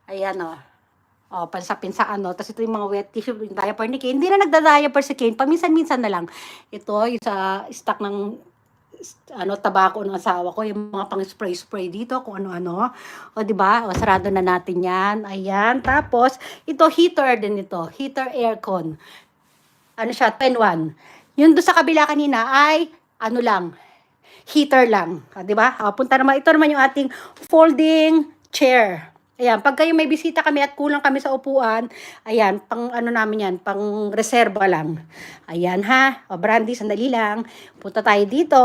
Ayan, oh. Oh, pansapin sa ano. Tapos ito yung mga wet tissue, yung diaper ni Kane. Hindi na nagda-diaper si Kane. Paminsan-minsan na lang. Ito, yung sa stock ng tabako ng asawa ko, yung mga pang spray dito, kung ano-ano. O, di ba? O, sarado na natin yan. Ayan. Tapos, ito, heater din ito. Heater aircon. Ano siya? 10-1. Yung doon sa kabila kanina ay, ano lang, heater lang. Di ba? Punta naman, ito naman yung ating folding chair. Ayan, pag kayo may bisita kami at kulang kami sa upuan, ayan, pang ano namin yan, pang reserva lang. Ayan ha, o Brandy, sandali lang. Punta tayo dito.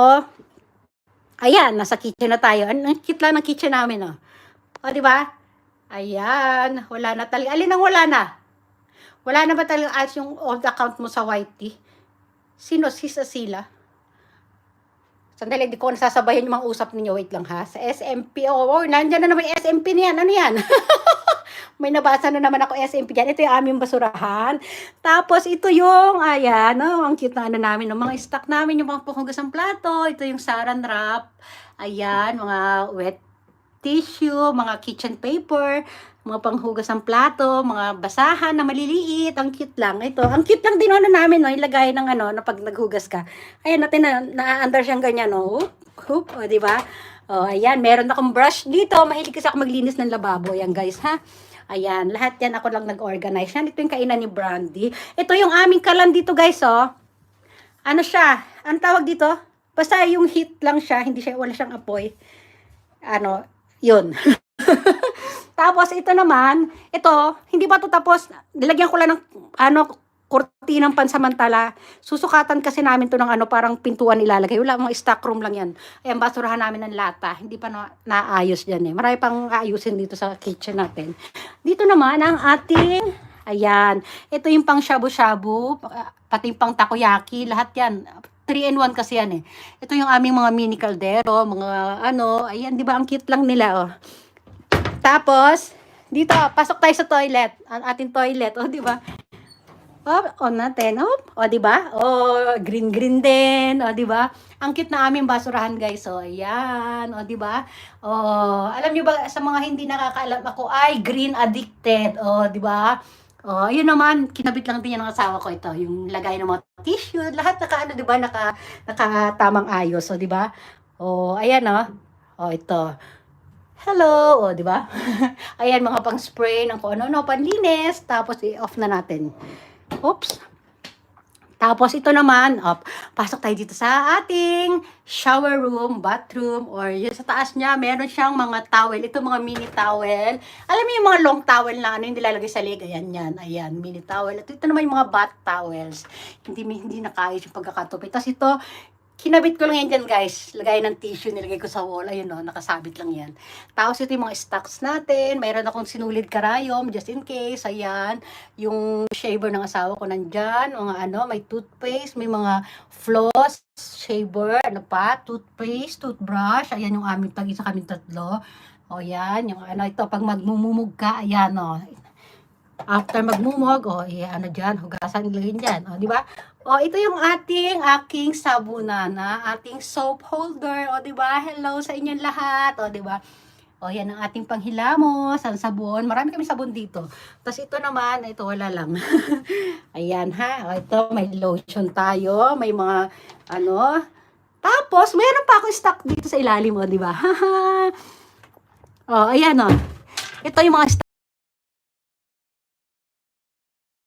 Ayan, nasa kitchen na tayo. Ang cute lang ng kitchen namin, oh. O, di ba? Ayan, wala na talaga. Alin ang wala na? Wala na ba talaga as yung old account mo sa YT? Sino? Sila? Sandali, hindi ko nasasabayan yung mga usap ninyo. Wait lang ha. Sa SMP. Oh, nandyan na naman yung SMP niyan. Ano yan? May nabasa na naman ako SMP dyan. Ito yung aming basurahan. Tapos, ito yung, ayan, oh, ang cute na ano namin. No? Mga stock namin, yung mga panghugas ng plato. Ito yung saran wrap. Ayan, mga wet tissue, mga kitchen paper, mga panghugas ng plato, mga basahan na maliliit, ang cute lang. Ito, ang cute lang din ano namin, no, ilagay ng ano, na pag naghugas ka. Ayan natin na-under siyang ganyan, no. Hoop, o, di ba? O, ayan, meron akong brush dito. Mahilig kasi ako maglinis ng lababo. Ayan, guys, ha? Ayan, lahat yan ako lang nag-organize. Yan, ito yung kainan ni Brandy. Ito yung aming kalan dito, guys, oh. Ano siya? Ano tawag dito? Basta yung heat lang siya, hindi siya, wala siyang apoy. Ano, yun. Tapos ito naman, ito, hindi pa ito tapos, nilagyan ko lang ng kurtinang pansamantala. Susukatan kasi namin to ng parang pintuan ilalagay. Wala, mga stock room lang yan. Ayan, basurahan namin ng lata. Hindi pa naayos dyan eh. Marami pang aayusin dito sa kitchen natin. Dito naman ang ating, ayan, ito yung pang shabu-shabu, pati yung pang takoyaki, lahat yan. 3-in-1 kasi yan eh. Ito yung aming mga mini kaldero, mga ayan, di ba ang cute lang nila, oh. Tapos, dito, pasok tayo sa toilet. Ang ating toilet, oh, di ba? Oh, on natin, oh, di ba? Oh, green din, oh, di ba? Ang cute na aming basurahan, guys. Oh, ayan, oh, di ba? Oh, alam niyo ba sa mga hindi nakakaalam, ako ay green addicted, oh, di ba? Oh, yun naman, kinabit lang din yan ng asawa ko ito, yung lagay ng mga tissue, lahat di ba, nakatamang ayos, oh, di ba? Oh, ayan, oh. Oh, ito. Hello, oh, di ba? Ayan, mga pang-spray ng kung ano, panlinis, tapos i-off na natin. Oops. Tapos ito naman, pasok tayo dito sa ating shower room, bathroom, or yun sa taas niya, meron siyang mga towel. Ito mga mini towel. Alam mo yung mga long towel na yung nilalagay sa leg? Ayan yan, ayan, mini towel. At ito naman yung mga bath towels. Hindi nakayos yung pagkakatupi. Tapos ito, kinabit ko lang yan dyan, guys. Lagay ng tissue, nilagay ko sa wall. Ayun, no, nakasabit lang yan. Tapos ito yung mga stocks natin. Mayroon akong sinulid karayom, just in case. Ayan. Yung shaver ng asawa ko nandyan. Mga may toothpaste, may mga floss, shaver, toothpaste, toothbrush. Ayan yung aming pag-isa kaming tatlo. O, yan. Yung ito, pag magmumumug ka, ayan, o. After magmumog, dyan, hugasan, ilagay dyan. O, di ba? O, ito yung aking sabunana, ating soap holder. O, di ba? Hello sa inyong lahat. O, di ba? O, yan ang ating panghilamos, ang sabon. Marami kami sabon dito. Tapos ito naman, ito wala lang. Ayan ha. O, ito, may lotion tayo. May mga, Tapos, mayroon pa akong stock dito sa ilalim mo, di ba? O, ayan o. Ito yung mga